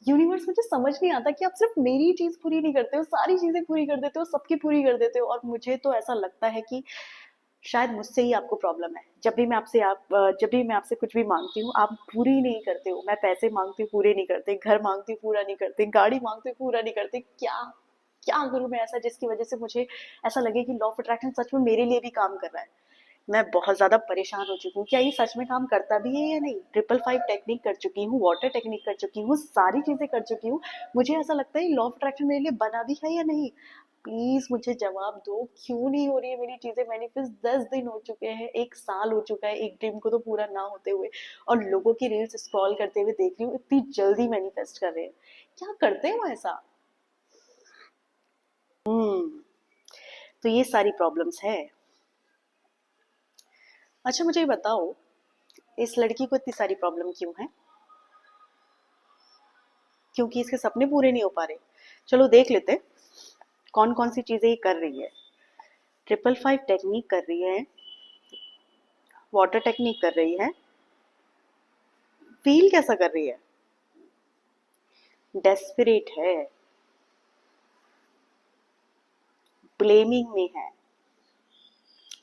Universe, मुझे समझ नहीं आता कि आप सिर्फ मेरी चीज पूरी नहीं करते हो, सारी चीजें पूरी कर देते हो, सबकी पूरी कर देते हो। और मुझे तो ऐसा लगता है कि शायद मुझसे ही आपको प्रॉब्लम है। जब भी मैं आपसे कुछ भी मांगती हूँ, आप पूरी नहीं करते हो। मैं पैसे मांगती हूँ, पूरे नहीं करते। घर मांगती हूँ, पूरा नहीं करते। गाड़ी मांगती हूँ, पूरा नहीं करते। क्या क्या करूँ मैं ऐसा जिसकी वजह से मुझे ऐसा लगे कि लॉ ऑफ अट्रैक्शन सच में मेरे लिए भी काम कर रहा है। मैं बहुत ज्यादा परेशान हो चुकी हूँ। क्या ये सच में काम करता भी है या नहीं? 555 टेक्निक कर चुकी हूँ, वाटर टेक्निक कर चुकी हूँ, सारी चीजें कर चुकी हूँ। मुझे ऐसा लगता है लॉ ऑफ अट्रैक्शन मेरे लिए बना भी है या नहीं? प्लीज मुझे जवाब दो, क्यों नहीं हो रही है मेरी चीजें मैनिफेस्ट? 10 दिन हो चुके हैं, 1 साल हो चुका है एक ड्रीम को तो पूरा ना होते हुए, और लोगों की रील्स स्क्रॉल करते हुए देख रही हूँ इतनी जल्दी मैनिफेस्ट कर रहे हैं। क्या करते हैं वो ऐसा? हम्म। तो ये सारी प्रॉब्लम्स है। अच्छा मुझे ये बताओ, इस लड़की को इतनी सारी प्रॉब्लम क्यों है? क्योंकि इसके सपने पूरे नहीं हो पा रहे। चलो देख लेते कौन कौन सी चीजें ये कर रही है। 555 टेक्निक कर रही है, वाटर टेक्निक कर रही है, फील कैसा कर रही है? डेस्परेट है, ब्लेमिंग में है,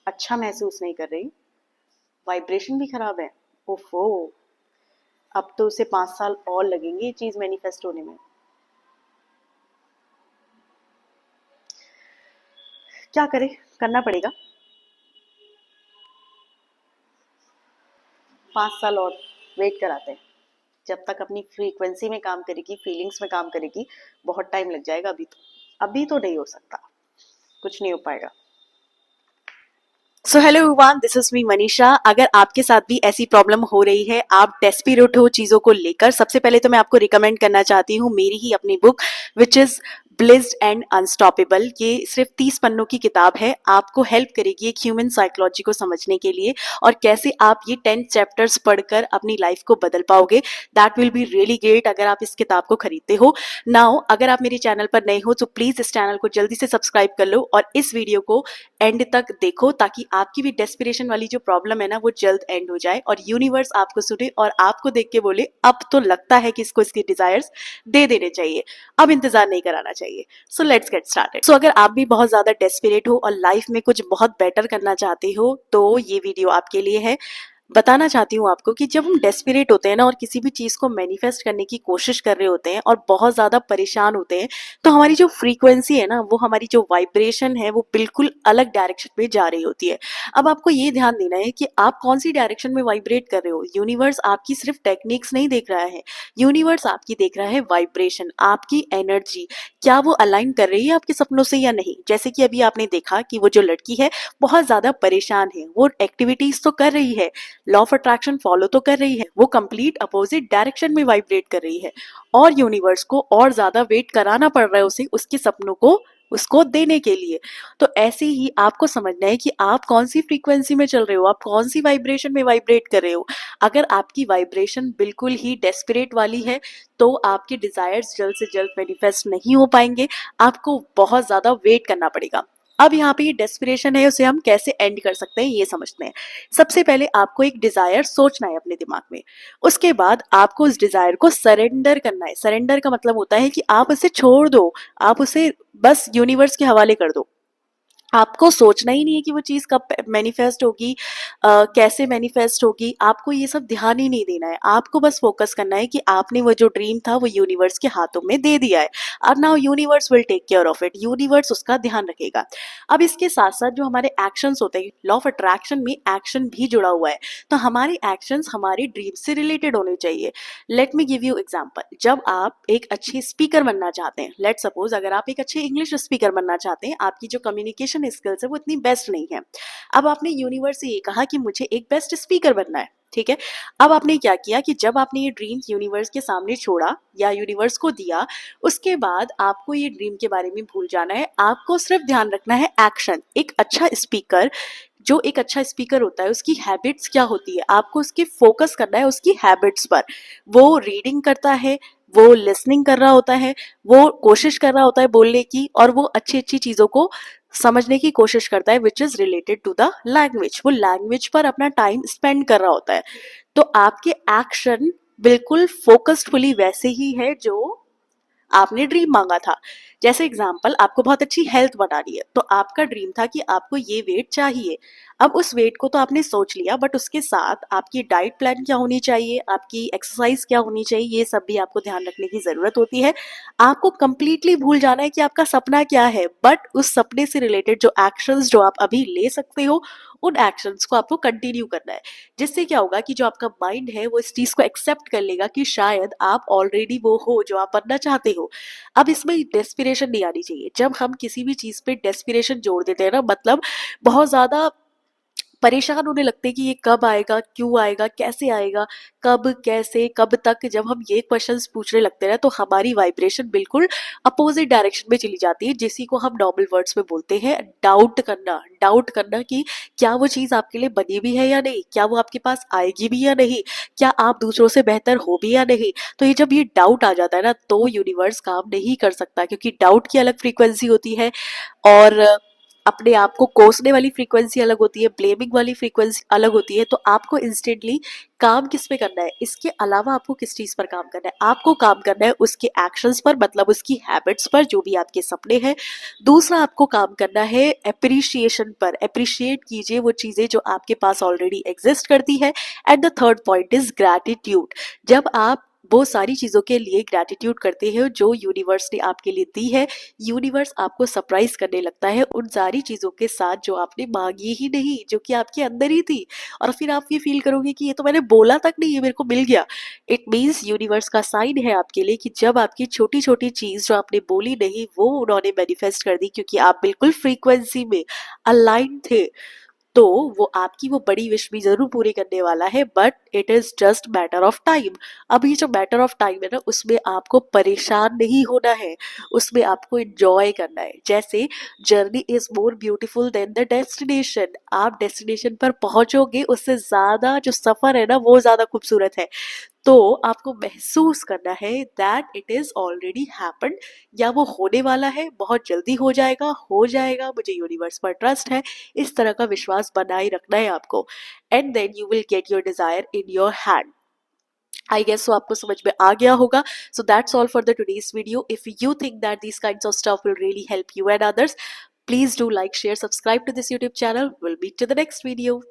अच्छा महसूस नहीं कर रही, वाइब्रेशन भी खराब है। ओफो, अब तो उसे 5 साल और लगेंगे ये चीज मैनिफेस्ट होने में। क्या करे, करना पड़ेगा। 5 साल और वेट कराते हैं। जब तक अपनी फ्रीक्वेंसी में काम करेगी, फीलिंग्स में काम करेगी, बहुत टाइम लग जाएगा। अभी तो नहीं हो सकता, कुछ नहीं हो पाएगा। So hello everyone, this is me Manisha. अगर आपके साथ भी ऐसी प्रॉब्लम हो रही है, आप डेस्परेट हो चीजों को लेकर, सबसे पहले तो मैं आपको रिकमेंड करना चाहती हूँ मेरी ही अपनी book which is blissed and unstoppable. ये सिर्फ 30 पन्नों की किताब है, आपको हेल्प करेगी एक ह्यूमन साइकोलॉजी को समझने के लिए, और कैसे आप ये 10 चैप्टर्स पढ़कर अपनी लाइफ को बदल पाओगे। That will be really great अगर आप इस किताब को खरीदते हो। नाउ अगर आप मेरे चैनल पर नए हो तो प्लीज इस चैनल को जल्दी से सब्सक्राइब कर लो और इस वीडियो को एंड तक देखो, ताकि आपकी भी डेस्पिरेशन वाली जो प्रॉब्लम है ना, वो जल्द एंड हो जाए और यूनिवर्स आपको सुने और आपको देख के बोले अब तो लगता है कि इसको इसके डिजायर्स दे देने चाहिए, अब इंतजार नहीं कराना चाहिए। So let's get started. So अगर आप भी बहुत ज्यादा डेस्परेट हो और लाइफ में कुछ बहुत बेटर करना चाहते हो तो ये वीडियो आपके लिए है। बताना चाहती हूँ आपको कि जब हम डेस्परेट होते हैं ना और किसी भी चीज को मैनिफेस्ट करने की कोशिश कर रहे होते हैं और बहुत ज्यादा परेशान होते हैं, तो हमारी जो फ्रीक्वेंसी है ना, वो हमारी जो वाइब्रेशन है वो बिल्कुल अलग डायरेक्शन में जा रही होती है। अब आपको ये ध्यान देना है कि आप कौन सी डायरेक्शन में वाइब्रेट कर रहे हो। यूनिवर्स आपकी सिर्फ टेक्निक्स नहीं देख रहा है, यूनिवर्स आपकी देख रहा है वाइब्रेशन, आपकी एनर्जी क्या वो अलाइन कर रही है आपके सपनों से या नहीं। जैसे कि अभी आपने देखा कि वो जो लड़की है बहुत ज्यादा परेशान है, वो एक्टिविटीज तो कर रही है, लॉ ऑफ अट्रैक्शन फॉलो तो कर रही है, वो कंप्लीट अपोजिट डायरेक्शन में वाइब्रेट कर रही है, और यूनिवर्स को और ज्यादा वेट कराना पड़ रहा है उसे उसके सपनों को उसको देने के लिए। तो ऐसे ही आपको समझना है कि आप कौन सी फ्रीक्वेंसी में चल रहे हो, आप कौन सी वाइब्रेशन में वाइब्रेट कर रहे हो। अगर आपकी वाइब्रेशन बिल्कुल ही डेस्परेट वाली है तो आपके डिजायर्स जल्द से जल्द मैनिफेस्ट नहीं हो पाएंगे, आपको बहुत ज्यादा वेट करना पड़ेगा। अब यहाँ पे ये डेस्पिरेशन है, उसे हम कैसे एंड कर सकते हैं ये समझते हैं। सबसे पहले आपको एक डिजायर सोचना है अपने दिमाग में, उसके बाद आपको उस डिजायर को सरेंडर करना है। सरेंडर का मतलब होता है कि आप उसे छोड़ दो, आप उसे बस यूनिवर्स के हवाले कर दो। आपको सोचना ही नहीं है कि वो चीज कब मैनिफेस्ट होगी, कैसे मैनिफेस्ट होगी, आपको ये सब ध्यान ही नहीं देना है। आपको बस फोकस करना है कि आपने वो जो ड्रीम था वो यूनिवर्स के हाथों में दे दिया है, और now universe will take care of it, universe उसका ध्यान रखेगा। अब इसके साथ साथ जो हमारे एक्शंस होते हैं, लॉ ऑफ अट्रैक्शन में एक्शन भी जुड़ा हुआ है, तो हमारे एक्शंस हमारी ड्रीम से रिलेटेड होने चाहिए। Let me give you example. जब आप एक अच्छे स्पीकर बनना चाहते हैं, लेट सपोज अगर आप एक अच्छे इंग्लिश स्पीकर बनना चाहते हैं, आपकी जो कम्युनिकेशन स्किल्स है वो इतनी बेस्ट नहीं है। अब आपने यूनिवर्स से ये कहा कि मुझे एक बेस्ट स्पीकर बनना है, ठीक है। अब आपने क्या किया कि जब आपने ये ड्रीम यूनिवर्स के सामने छोड़ा या यूनिवर्स को दिया, उसके बाद आपको ये ड्रीम के बारे में भूल जाना है। आपको सिर्फ ध्यान रखना है एक्शन। एक अच्छा स्पीकर, जो एक अच्छा स्पीकर होता है उसकी हैबिट्स क्या होती है, आपको उसके फोकस करना है उसकी हैबिट्स पर। वो रीडिंग करता है, वो लिसनिंग कर रहा होता है, वो कोशिश कर रहा होता है बोलने की, और वो अच्छी अच्छी चीजों को समझने की कोशिश करता है which is related to the language. वो लैंग्वेज पर अपना टाइम स्पेंड कर रहा होता है। तो आपके एक्शन बिल्कुल फोकस्डफुली वैसे ही है जो आपने ड्रीम मांगा था। जैसे एग्जाम्पल, आपको बहुत अच्छी हेल्थ बनानी है, तो आपका ड्रीम था कि आपको ये वेट चाहिए। अब उस वेट को तो आपने सोच लिया, बट उसके साथ आपकी डाइट प्लान क्या होनी चाहिए, आपकी एक्सरसाइज क्या होनी चाहिए, ये सब भी आपको ध्यान रखने की जरूरत होती है। आपको कंप्लीटली भूल जाना है कि आपका सपना क्या है, बट उस सपने से रिलेटेड जो एक्शंस जो आप अभी ले सकते हो, उन एक्शंस को आपको कंटिन्यू करना है। जिससे क्या होगा कि जो आपका माइंड है वो इस चीज को एक्सेप्ट कर लेगा कि शायद आप ऑलरेडी वो हो जो आप बनना चाहते हो। अब इसमें डेस्पिरेशन नहीं आनी चाहिए। जब हम किसी भी चीज पे डेस्पिरेशन जोड़ देते हैं ना, मतलब बहुत ज्यादा परेशान होने लगते हैं कि ये कब आएगा, क्यों आएगा, कैसे आएगा, कब, कैसे, कब तक, जब हम ये क्वेश्चंस पूछने लगते हैं ना, तो हमारी वाइब्रेशन बिल्कुल अपोजिट डायरेक्शन में चली जाती है, जिसी को हम नॉर्मल वर्ड्स में बोलते हैं डाउट करना। डाउट करना कि क्या वो चीज आपके लिए बनी भी है या नहीं, क्या वो आपके पास आएगी भी या नहीं, क्या आप दूसरों से बेहतर हो भी या नहीं। तो ये जब ये डाउट आ जाता है ना, तो यूनिवर्स काम नहीं कर सकता, क्योंकि डाउट की अलग फ्रीक्वेंसी होती है, और अपने आप को कोसने वाली फ्रीक्वेंसी अलग होती है, ब्लेमिंग वाली फ्रीक्वेंसी अलग होती है। तो आपको इंस्टेंटली काम किस पे करना है, इसके अलावा आपको किस चीज पर काम करना है, आपको काम करना है उसके एक्शंस पर, मतलब उसकी हैबिट्स पर, जो भी आपके सपने हैं। दूसरा आपको काम करना है एप्रिशिएशन पर। एप्रिशिएट कीजिए वो चीजें जो आपके पास ऑलरेडी एग्जिस्ट करती है। And the third point is gratitude. जब आप वो सारी चीजों के लिए ग्रैटिट्यूड करते हैं जो यूनिवर्स ने आपके लिए दी है, यूनिवर्स आपको सरप्राइज करने लगता है उन सारी चीजों के साथ जो आपने मांगी ही नहीं, जो कि आपके अंदर ही थी। और फिर आप ये फील करोगे कि ये तो मैंने बोला तक नहीं, ये मेरे को मिल गया। इट मीन्स यूनिवर्स का साइन है आपके लिए कि जब आपकी छोटी छोटी चीज जो आपने बोली नहीं, वो उन्होंने मैनिफेस्ट कर दी, क्योंकि आप बिल्कुल फ्रीक्वेंसी में अलाइन थे। तो वो आपकी वो बड़ी विश भी जरूर पूरी करने वाला है, but it is just matter of time. अब ये जो मैटर ऑफ टाइम है ना, उसमें आपको परेशान नहीं होना है, उसमें आपको एंजॉय करना है। जैसे journey is more beautiful then the destination. आप डेस्टिनेशन पर पहुंचोगे, उससे ज्यादा जो सफर है ना, वो ज्यादा खूबसूरत है। तो आपको महसूस करना है that it is already happened, या वो होने वाला है, बहुत जल्दी हो जाएगा, हो जाएगा, मुझे यूनिवर्स पर ट्रस्ट है। इस तरह का विश्वास बनाए रखना है आपको, and then you will get your desire in your hand. I guess so आपको समझ में आ गया होगा। So that's all for the today's video. If you think that these kinds of stuff will really help you and others, please do like, share, subscribe to this YouTube channel. We'll meet to the next video.